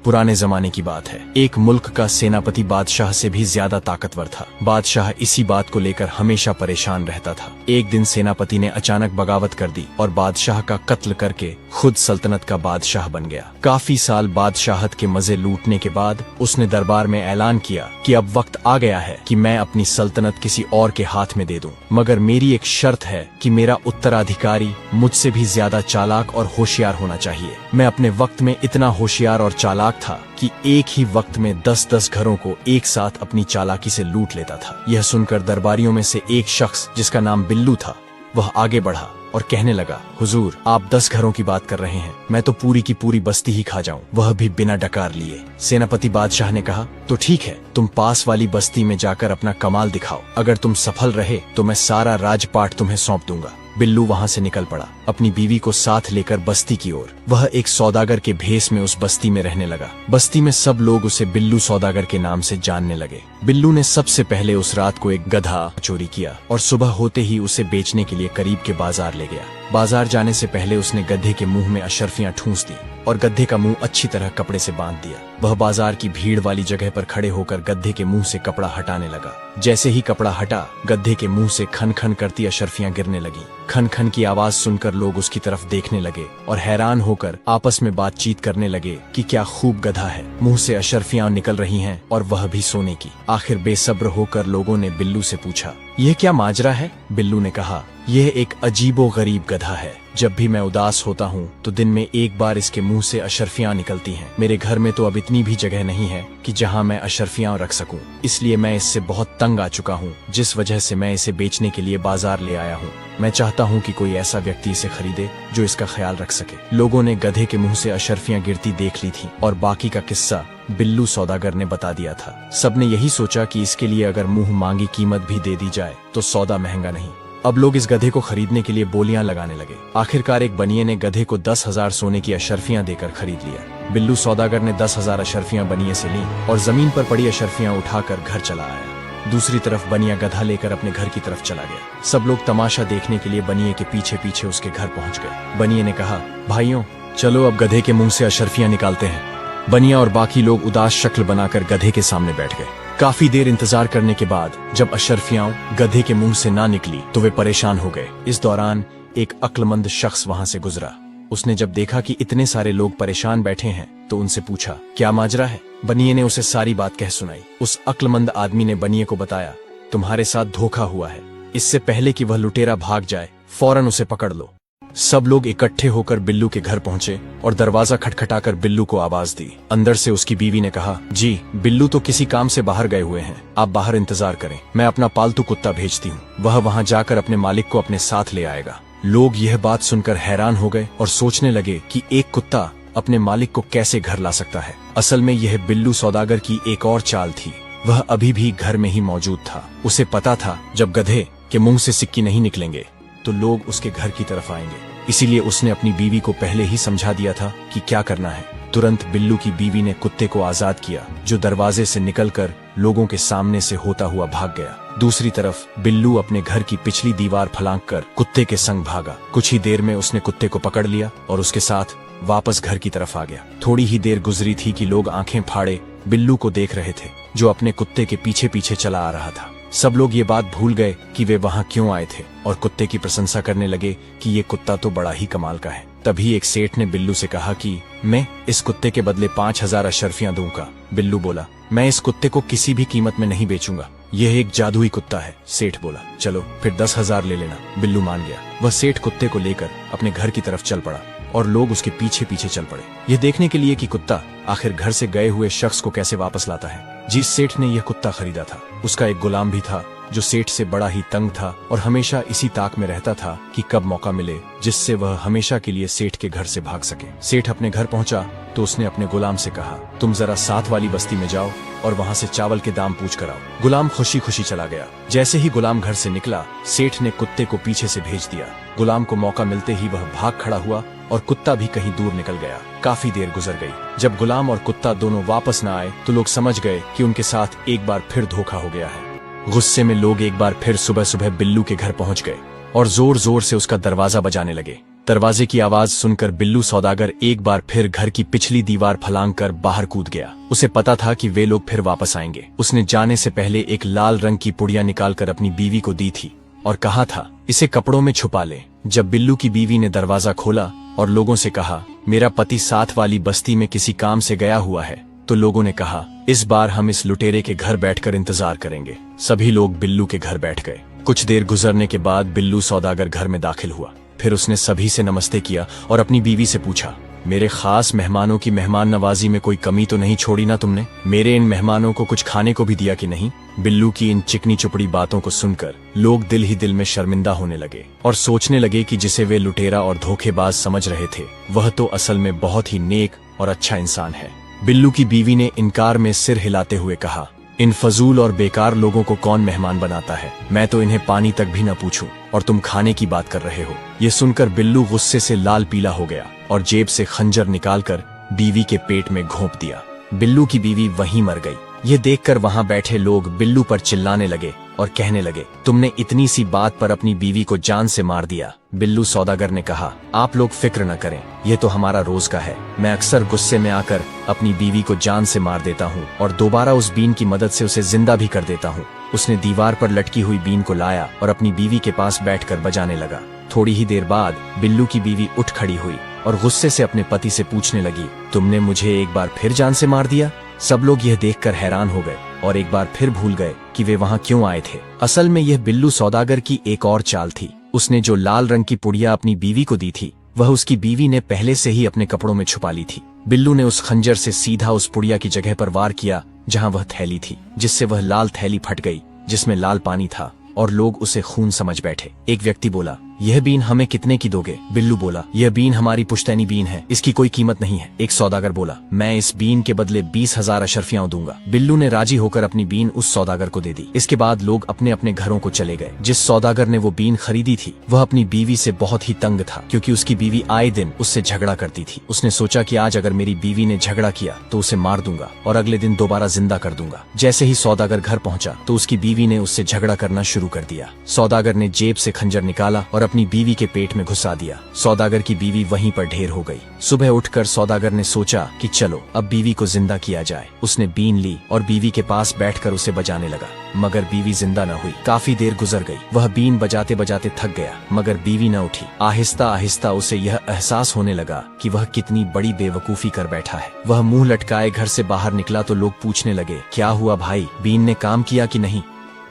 पुराने जमाने की बात है। एक मुल्क का सेनापति बादशाह से भी ज्यादा ताकतवर था। बादशाह इसी बात को लेकर हमेशा परेशान रहता था। एक दिन सेनापति ने अचानक बगावत कर दी और बादशाह का कत्ल करके खुद सल्तनत का बादशाह बन गया। काफी साल बादशाहत के मजे लूटने के बाद उसने दरबार में ऐलान किया कि अब वक्त आ गया है कि मैं अपनी सल्तनत किसी और के हाथ में दे दूं, मगर मेरी एक शर्त है कि मेरा उत्तराधिकारी मुझसे भी ज्यादा चालाक और होशियार होना चाहिए। मैं अपने वक्त में इतना होशियार और चालाक था कि एक ही वक्त में 10-10 घरों को एक साथ अपनी चालाकी से लूट लेता था। यह सुनकर दरबारियों में से एक शख्स जिसका नाम बिल्लू था, वह आगे बढ़ा और कहने लगा, हुजूर, आप 10 घरों की बात कर रहे हैं, मैं तो पूरी की पूरी बस्ती ही खा जाऊं, वह भी बिना डकार लिए। सेनापति बादशाह ने कहा, तो ठीक है, तुम पास वाली बस्ती में जाकर अपना कमाल दिखाओ। अगर तुम सफल रहे तो मैं सारा राजपाट तुम्हें सौंप दूंगा। बिल्लू वहां से निकल पड़ा, अपनी बीवी को साथ लेकर बस्ती की ओर। वह एक सौदागर के भेष में उस बस्ती में रहने लगा। बस्ती में सब लोग उसे बिल्लू सौदागर के नाम से जानने लगे। बिल्लू ने सबसे पहले उस रात को एक गधा चोरी किया और सुबह होते ही उसे बेचने के लिए करीब के बाजार ले गया। बाजार जाने से पहले उसने गधे के मुंह में अशर्फियां ठूंस दी और गधे का मुंह अच्छी तरह कपड़े से बांध दिया। वह बाजार की भीड़ वाली जगह पर खड़े होकर गधे के मुंह से कपड़ा हटाने लगा। जैसे ही कपड़ा हटा, गधे के मुंह से खन खन करती अशर्फियां गिरने लगी। खन खन की आवाज सुनकर लोग उसकी तरफ देखने लगे और हैरान होकर आपस में बातचीत करने लगे कि क्या खूब गधा है, मुंह से अशर्फियां निकल रही हैं और वह भी सोने की। आखिर बेसब्र होकर लोगों ने बिल्लू से पूछा, यह क्या माजरा है? बिल्लू ने कहा, यह एक अजीबो गरीब गधा है। जब भी मैं उदास होता हूँ तो दिन में एक बार इसके मुंह से अशर्फियां निकलती हैं। मेरे घर में तो अब इतनी भी जगह नहीं है कि जहाँ मैं अशर्फियां रख सकूं, इसलिए मैं इससे बहुत तंग आ चुका हूँ, जिस वजह से मैं इसे बेचने के लिए बाजार ले आया हूँ। मैं चाहता हूँ कि कोई ऐसा व्यक्ति इसे खरीदे जो इसका ख्याल रख सके। लोगों ने गधे के मुंह से अशर्फियां गिरती देख ली थी और बाकी का किस्सा बिल्लू सौदागर ने बता दिया था। सबने यही सोचा कि इसके लिए अगर मुंह मांगी कीमत भी दे दी जाए तो सौदा महंगा नहीं। अब लोग इस गधे को खरीदने के लिए बोलियां लगाने लगे। आखिरकार एक बनिए ने गधे को 10,000 सोने की अशर्फियां देकर खरीद लिया। बिल्लू सौदागर ने 10,000 अशर्फियां बनिए से ली और जमीन पर पड़ी अशर्फियां उठाकर घर चला आया। दूसरी तरफ बनिया गधा लेकर अपने घर की तरफ चला गया। सब लोग तमाशा देखने के लिए बनिए के पीछे पीछे उसके घर पहुंच गए। बनिए ने कहा, भाइयों, चलो अब गधे के मुंह से अशर्फियां निकालते हैं। बनिया और बाकी लोग उदास शक्ल बनाकर गधे के सामने बैठ गए। काफी देर इंतजार करने के बाद जब अशर्फियां गधे के मुंह से ना निकली तो वे परेशान हो गए। इस दौरान एक अक्लमंद शख्स वहां से गुजरा। उसने जब देखा कि इतने सारे लोग परेशान बैठे हैं तो उनसे पूछा, क्या माजरा है? बनिए ने उसे सारी बात कह सुनाई। उस अक्लमंद आदमी ने बनिए को बताया, तुम्हारे साथ धोखा हुआ है। इससे पहले कि वह लुटेरा भाग जाए, फौरन उसे पकड़ लो। सब लोग इकट्ठे होकर बिल्लू के घर पहुंचे और दरवाजा खटखटाकर बिल्लू को आवाज दी। अंदर से उसकी बीवी ने कहा, जी, बिल्लू तो किसी काम से बाहर गए हुए हैं, आप बाहर इंतजार करें, मैं अपना पालतू कुत्ता भेजती हूँ, वह वहाँ जाकर अपने मालिक को अपने साथ ले आएगा। लोग यह बात सुनकर हैरान हो गए और सोचने लगे कि एक कुत्ता अपने मालिक को कैसे घर ला सकता है। असल में यह बिल्लू सौदागर की एक और चाल थी। वह अभी भी घर में ही मौजूद था। उसे पता था जब गधे के मुंह से सिक्के नहीं निकलेंगे तो लोग उसके घर की तरफ आएंगे। इसीलिए उसने अपनी बीवी को पहले ही समझा दिया था कि क्या करना है। तुरंत बिल्लू की बीवी ने कुत्ते को आजाद किया, जो दरवाजे से निकलकर लोगों के सामने से होता हुआ भाग गया। दूसरी तरफ बिल्लू अपने घर की पिछली दीवार फलांककर कुत्ते के संग भागा। कुछ ही देर में उसने कुत्ते को पकड़ लिया और उसके साथ वापस घर की तरफ आ गया। थोड़ी ही देर गुजरी थी कि लोग आंखें फाड़े बिल्लू को देख रहे थे, जो अपने कुत्ते के पीछे पीछे चला आ रहा था। सब लोग ये बात भूल गए कि वे वहां क्यों आए थे और कुत्ते की प्रशंसा करने लगे कि ये कुत्ता तो बड़ा ही कमाल का है। तभी एक सेठ ने बिल्लू से कहा कि मैं इस कुत्ते के बदले 5,000 अशर्फियां दूंगा। बिल्लू बोला, मैं इस कुत्ते को किसी भी कीमत में नहीं बेचूंगा, यह एक जादुई कुत्ता है। सेठ बोला, चलो फिर 10,000 ले लेना। बिल्लू मान गया। वह सेठ कुत्ते को लेकर अपने घर की तरफ चल पड़ा और लोग उसके पीछे पीछे चल पड़े, यह देखने के लिए कि कुत्ता आखिर घर से गए हुए शख्स को कैसे वापस लाता है। जिस सेठ ने यह कुत्ता खरीदा था, उसका एक गुलाम भी था जो सेठ से बड़ा ही तंग था और हमेशा इसी ताक में रहता था कि कब मौका मिले जिससे वह हमेशा के लिए सेठ के घर से भाग सके। सेठ अपने घर पहुंचा तो उसने अपने गुलाम से कहा, तुम जरा साथ वाली बस्ती में जाओ और वहां से चावल के दाम पूछ कर आओ। गुलाम खुशी खुशी चला गया। जैसे ही गुलाम घर से निकला, सेठ ने कुत्ते को पीछे से भेज दिया। गुलाम को मौका मिलते ही वह भाग खड़ा हुआ और कुत्ता भी कहीं दूर निकल गया। काफी देर गुजर गई। जब गुलाम और कुत्ता दोनों वापस न आए तो लोग समझ गए कि उनके साथ एक बार फिर धोखा हो गया है। गुस्से में लोग एक बार फिर सुबह सुबह बिल्लू के घर पहुंच गए और जोर जोर से उसका दरवाजा बजाने लगे। दरवाजे की आवाज सुनकर बिल्लू सौदागर एक बार फिर घर की पिछली दीवार फलांग कर बाहर कूद गया। उसे पता था कि वे लोग फिर वापस आएंगे। उसने जाने से पहले एक लाल रंग की पुड़िया निकालकर अपनी बीवी को दी थी और कहा था, इसे कपड़ों में छुपा ले। जब बिल्लू की बीवी ने दरवाजा खोला और लोगों से कहा, मेरा पति साथ वाली बस्ती में किसी काम से गया हुआ है, तो लोगों ने कहा, इस बार हम इस लुटेरे के घर बैठकर इंतजार करेंगे। सभी लोग बिल्लू के घर बैठ गए। कुछ देर गुजरने के बाद बिल्लू सौदागर घर में दाखिल हुआ। फिर उसने सभी से नमस्ते किया और अपनी बीवी से पूछा, मेरे खास मेहमानों की मेहमान नवाजी में कोई कमी तो नहीं छोड़ी ना तुमने? मेरे इन मेहमानों को कुछ खाने को भी दिया कि नहीं? बिल्लू की इन चिकनी चुपड़ी बातों को सुनकर लोग दिल ही दिल में शर्मिंदा होने लगे और सोचने लगे कि जिसे वे लुटेरा और धोखेबाज समझ रहे थे, वह तो असल में बहुत ही नेक और अच्छा इंसान है। बिल्लू की बीवी ने इनकार में सिर हिलाते हुए कहा, इन फजूल और बेकार लोगों को कौन मेहमान बनाता है? मैं तो इन्हें पानी तक भी न पूछूं और तुम खाने की बात कर रहे हो। ये सुनकर बिल्लू गुस्से से लाल पीला हो गया और जेब से खंजर निकालकर बीवी के पेट में घोंप दिया। बिल्लू की बीवी वहीं मर गई। ये देखकर वहां बैठे लोग बिल्लू पर चिल्लाने लगे और कहने लगे, तुमने इतनी सी बात पर अपनी बीवी को जान से मार दिया। बिल्लू सौदागर ने कहा, आप लोग फिक्र न करें, ये तो हमारा रोज का है। मैं अक्सर गुस्से में आकर अपनी बीवी को जान से मार देता हूँ और दोबारा उस बीन की मदद से उसे जिंदा भी कर देता हूँ। उसने दीवार पर लटकी हुई बीन को लाया और अपनी बीवी के पास बैठकर बजाने लगा। थोड़ी ही देर बाद बिल्लू की बीवी उठ खड़ी हुई और गुस्से से अपने पति से पूछने लगी, तुमने मुझे एक बार फिर जान से मार दिया? सब लोग यह देखकर हैरान हो गए और एक बार फिर भूल गए कि वे वहां क्यों आए थे। असल में यह बिल्लू सौदागर की एक और चाल थी। उसने जो लाल रंग की पुड़िया अपनी बीवी को दी थी, वह उसकी बीवी ने पहले से ही अपने कपड़ों में छुपा ली थी। बिल्लू ने उस खंजर से सीधा उस पुड़िया की जगह पर वार किया जहां वह थैली थी, जिससे वह लाल थैली फट गई जिसमें लाल पानी था और लोग उसे खून समझ बैठे। एक व्यक्ति बोला, यह बीन हमें कितने की दोगे? बिल्लू बोला, यह बीन हमारी पुश्तैनी बीन है, इसकी कोई कीमत नहीं है। एक सौदागर बोला, मैं इस बीन के बदले 20,000 अशरफियां दूंगा। बिल्लू ने राजी होकर अपनी बीन उस सौदागर को दे दी। इसके बाद लोग अपने अपने घरों को चले गए। जिस सौदागर ने वो बीन खरीदी थी, वह अपनी बीवी से बहुत ही तंग था, क्योंकि उसकी बीवी आए दिन उससे झगड़ा करती थी। उसने सोचा कि आज अगर मेरी बीवी ने झगड़ा किया तो उसे मार दूंगा और अगले दिन दोबारा जिंदा कर दूंगा। जैसे ही सौदागर घर पहुंचा तो उसकी बीवी ने उससे झगड़ा करना शुरू कर दिया। सौदागर ने जेब से खंजर निकाला और अपनी बीवी के पेट में घुसा दिया। सौदागर की बीवी वहीं पर ढेर हो गई। सुबह उठकर सौदागर ने सोचा कि चलो अब बीवी को जिंदा किया जाए। उसने बीन ली और बीवी के पास बैठकर उसे बजाने लगा, मगर बीवी जिंदा न हुई। काफी देर गुजर गई। वह बीन बजाते बजाते थक गया, मगर बीवी न उठी। आहिस्ता आहिस्ता उसे यह एहसास होने लगा कि वह कितनी बड़ी बेवकूफी कर बैठा है। वह मुंह लटकाए घर से बाहर निकला तो लोग पूछने लगे, क्या हुआ भाई, बीन ने काम किया कि नहीं?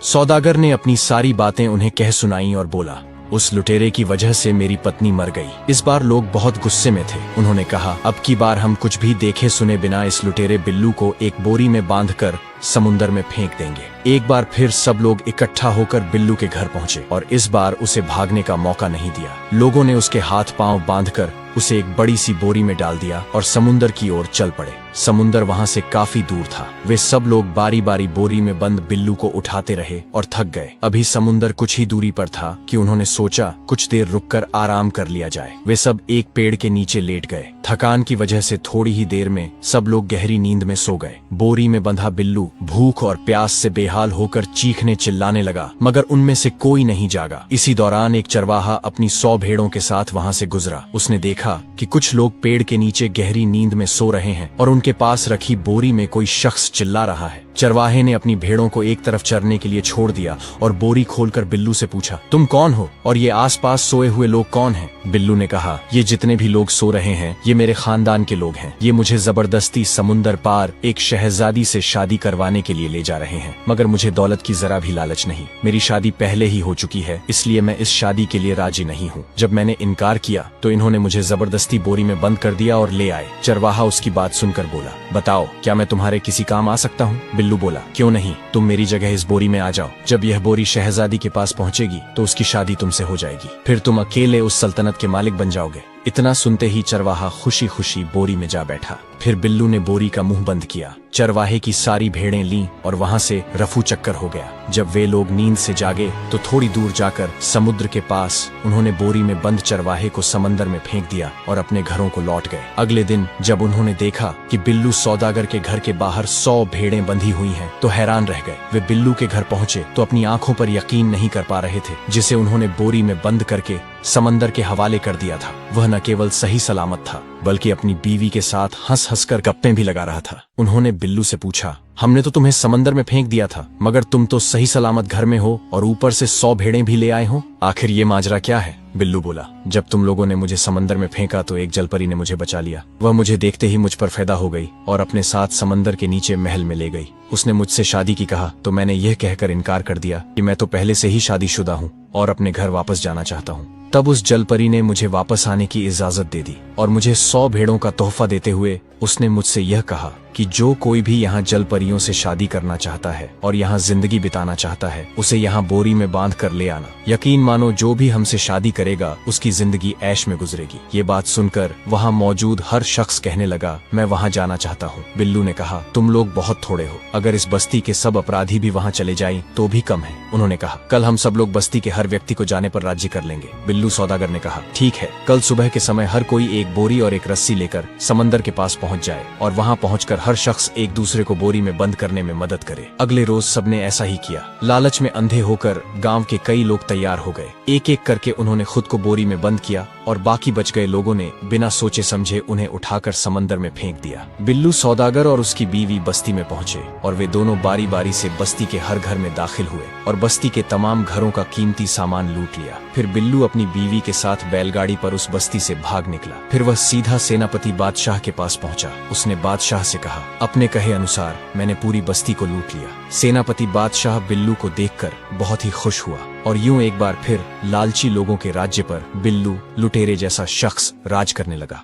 सौदागर ने अपनी सारी बातें उन्हें कह सुनाई और बोला, उस लुटेरे की वजह से मेरी पत्नी मर गई। इस बार लोग बहुत गुस्से में थे। उन्होंने कहा, अब की बार हम कुछ भी देखे सुने बिना इस लुटेरे बिल्लू को एक बोरी में बांधकर समुंदर में फेंक देंगे। एक बार फिर सब लोग इकट्ठा होकर बिल्लू के घर पहुंचे और इस बार उसे भागने का मौका नहीं दिया। लोगों ने उसके हाथ पांव बांधकर उसे एक बड़ी सी बोरी में डाल दिया और समुंदर की ओर चल पड़े। समुंदर वहां से काफी दूर था। वे सब लोग बारी बारी बोरी में बंद बिल्लू को उठाते रहे और थक गए। अभी समुंदर कुछ ही दूरी पर था कि उन्होंने सोचा कुछ देर रुककर आराम कर लिया जाए। वे सब एक पेड़ के नीचे लेट गए। थकान की वजह से थोड़ी ही देर में सब लोग गहरी नींद में सो गए। बोरी में बंधा बिल्लू भूख और प्यास से बेहाल होकर चीखने चिल्लाने लगा, मगर उनमें से कोई नहीं जागा। इसी दौरान एक चरवाहा अपनी 100 भेड़ों के साथ वहां से गुजरा। उसने देखा कि कुछ लोग पेड़ के नीचे गहरी नींद में सो रहे हैं और उनके पास रखी बोरी में कोई शख्स चिल्ला रहा है। चरवाहे ने अपनी भेड़ों को एक तरफ चरने के लिए छोड़ दिया और बोरी खोलकर बिल्लू से पूछा, तुम कौन हो और ये आसपास सोए हुए लोग कौन हैं? बिल्लू ने कहा, ये जितने भी लोग सो रहे हैं ये मेरे खानदान के लोग हैं। ये मुझे जबरदस्ती समुंदर पार एक शहजादी से शादी करवाने के लिए ले जा रहे हैं, मगर मुझे दौलत की जरा भी लालच नहीं। मेरी शादी पहले ही हो चुकी है, इसलिए मैं इस शादी के लिए राजी नहीं हूँ। जब मैंने इनकार किया तो इन्होंने मुझे जबरदस्ती बोरी में बंद कर दिया और ले आए। चरवाहा उसकी बात सुनकर बोला, बताओ क्या मैं तुम्हारे किसी काम आ सकता हूँ? बिल्लू बोला, क्यों नहीं, तुम मेरी जगह इस बोरी में आ जाओ। जब यह बोरी शहजादी के पास पहुंचेगी तो उसकी शादी तुमसे हो जाएगी, फिर तुम अकेले उस सल्तनत के मालिक बन जाओगे। इतना सुनते ही चरवाहा खुशी खुशी बोरी में जा बैठा। फिर बिल्लू ने बोरी का मुंह बंद किया। चरवाहे की सारी भेड़ें लीं और वहां से रफू चक्कर हो गया। जब वे लोग नींद से जागे तो थोड़ी दूर जाकर समुद्र के पास उन्होंने बोरी में बंद चरवाहे को समंदर में फेंक दिया और अपने घरों को लौट गए। अगले दिन जब उन्होंने देखा कि बिल्लू सौदागर के घर के बाहर 100 भेड़ें बंधी हुई हैं, तो हैरान रह गए। वे बिल्लू के घर पहुंचे तो अपनी आंखों पर यकीन नहीं कर पा रहे थे, जिसे उन्होंने बोरी में बंद करके समंदर के हवाले कर दिया था। वह न केवल सही सलामत था बल्कि अपनी बीवी के साथ हंस हंस कर गप्पे भी लगा रहा था। उन्होंने बिल्लू से पूछा, हमने तो तुम्हें समंदर में फेंक दिया था, मगर तुम तो सही सलामत घर में हो और ऊपर से 100 भेड़ें भी ले आए हो। आखिर ये माजरा क्या है? बिल्लू बोला, जब तुम लोगों ने मुझे समंदर में फेंका तो एक जलपरी ने मुझे बचा लिया। वह मुझे देखते ही मुझ पर पैदा हो गई और अपने साथ समंदर के नीचे महल में ले गई। उसने मुझसे शादी की कहा तो मैंने यह कहकर इनकार कर दिया कि मैं तो पहले से ही शादीशुदा हूँ और अपने घर वापस जाना चाहता हूँ। तब उस जलपरी ने मुझे वापस आने की इजाजत दे दी और मुझे 100 भेड़ों का तोहफा देते हुए उसने मुझसे यह कहा कि जो कोई भी यहाँ जलपरियों से शादी करना चाहता है और यहाँ जिंदगी बिताना चाहता है उसे यहाँ बोरी में बांध कर ले आना। यकीन मानो जो भी हमसे शादी करेगा उसकी जिंदगी ऐश में गुजरेगी। ये बात सुनकर वहाँ मौजूद हर शख्स कहने लगा, मैं वहाँ जाना चाहता हूँ। बिल्लू ने कहा, तुम लोग बहुत थोड़े हो, अगर इस बस्ती के सब अपराधी भी वहाँ चले जाएं तो भी कम है। उन्होंने कहा, कल हम सब लोग बस्ती के हर व्यक्ति को जाने पर राजी कर लेंगे। बिल्लू सौदागर ने कहा, ठीक है, कल सुबह के समय हर कोई एक बोरी और एक रस्सी लेकर समंदर के पास पहुँच जाए और वहाँ पहुँचकर हर शख्स एक दूसरे को बोरी में बंद करने में मदद करे। अगले रोज सबने ऐसा ही किया। लालच में अंधे होकर गांव के कई लोग तैयार हो गए। एक एक करके उन्होंने खुद को बोरी में बंद किया और बाकी बच गए लोगों ने बिना सोचे समझे उन्हें उठाकर समंदर में फेंक दिया। बिल्लू सौदागर और उसकी बीवी बस्ती में पहुंचे और वे दोनों बारी बारी से बस्ती के हर घर में दाखिल हुए और बस्ती के तमाम घरों का कीमती सामान लूट लिया। फिर बिल्लू अपनी बीवी के साथ बैलगाड़ी पर उस बस्ती से भाग निकला। फिर वह सीधा सेनापति बादशाह के पास पहुंचा। उसने बादशाह से कहा, अपने कहे अनुसार मैंने पूरी बस्ती को लूट लिया। सेनापति बादशाह बिल्लू को देखकर बहुत ही खुश हुआ और यूं एक बार फिर लालची लोगों के राज्य पर बिल्लू लुटेरे जैसा शख्स राज करने लगा।